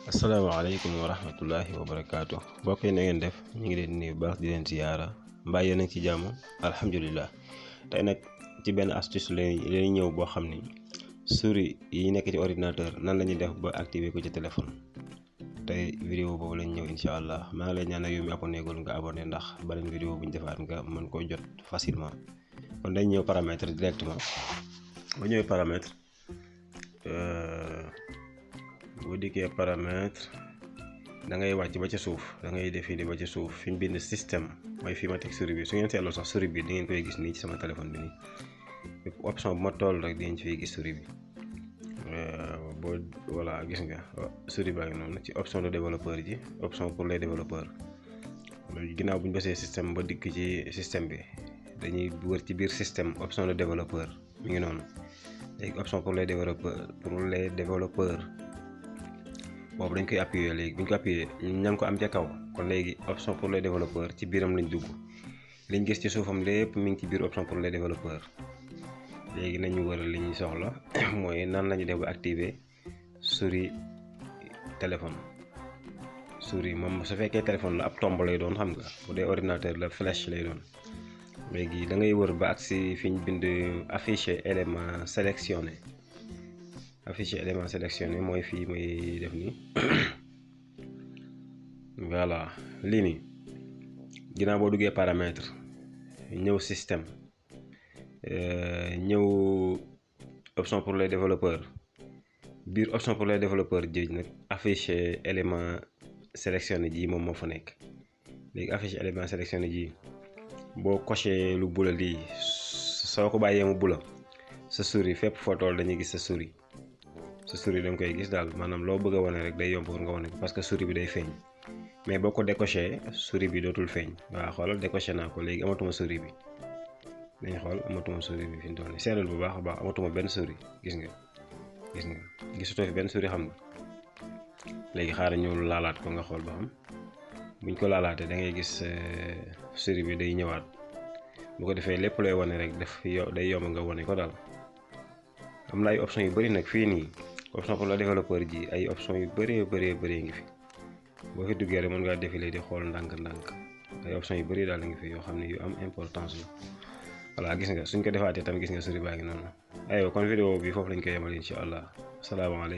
asalaamaaleykum wa rahmatullahi wa barakaatu mbokk yi na ngeen def ñu ngi leen nuyu bu baax di leen ziyaara mbaa yéen a ngi ci jàmm alhamdulilah. tey nag ci benn astuce leen ñëw boo xam ni souris yi nekk ci ordinateur nan la ñuy def ba activer ko ci téléphone. tey vidéo boobu lañ ñëw incha allah maa ngi lay ñaan yow mi abonné gul nga abonné ndax beneen vidéo bu ñu defaat nga mën koo jot facilement. kon dañ ñëw paramètre directement ba ñëwee paramètre boo dikkee paramètre da ngay wàcc ba ca suuf da ngay définir ba ca suuf fi ñu bind système mooy fi ma teg souris bi su ngeen seetloo sax souris bi di ngeen koy gis nii ci sama téléphone bi nii option bu ma toll rek di ngeen fiy gis souris bi boo voilà gis nga souris baa ngi noonu ci option de développeur ji option pour les développeurs ginnaaw bu ñu bësee système ba dikk ci système bi dañuy wër ci biir système option de développeur mi ngi noonu léegi option pour les développeurs boobu dañ koy appuyer léegi bu ñu ko appuyer ña ngi ko am ca kaw kon léegi option pour les développeurs ci biiram lañ dugg liñ gis ci suufam lépp mi ngi ci biir option pour les développeurs. léegi nañu wëral li ñuy soxla mooy nan lañu def ba activer souris téléphone. souris moom su fekkee téléphone la ab tomb lay doon xam nga bu dee ordinateur la flèche lay doon léegi da ngay wër ba agsi fi ñu bind afficher élément sélectionné. afficher élément sélectionné mooy fii muy def nii voilà lii nii ginnaaw boo duggee paramètre ñëw système ñëw option pour les développeurs biir option pour les développeurs ji nag afficher élément sélectionné ji moom moo fa nekk léegi afficher élément sélectionné ji boo coché lu bula lii soo ko bàyyee mu bula sa souris fépp foo toll dañuy gis sa souris da nga koy gis daal maanaam loo bëgg a wane rek day yomb pour nga wane ko parce que souris bi day feeñ mais boo ko décoché souris bi dootul feeñ. waaw xoolal décoché naa ko léegi amatuma souris bi dañ xool amatuma souris bi fi mu toll nii seetlal bu baax a baax amatuma benn souris gis nga gisutoo fi benn souris xam nga léegi xaaral ñu laalaat ko nga xool ba xam buñ ko laalaatee da ngay gis souris bi day ñëwaat bu ko defee lépp looy wane rek day yomb nga wane ko daal. am na ay options yu bëri nag fii nii option pour le développeur ji ay options yu bëree ngi fi boo fi duggee rek mën ngaa défilé di xool ndànk ay options yu bëri daal ngi fi yoo xam ne yu am importance la. voilà gis nga suñ ko defaatee tam gis nga souris baa ngi noonu aywa kon vidéo bi foofu lañ koy yemal incha allah asalaamaaleykum.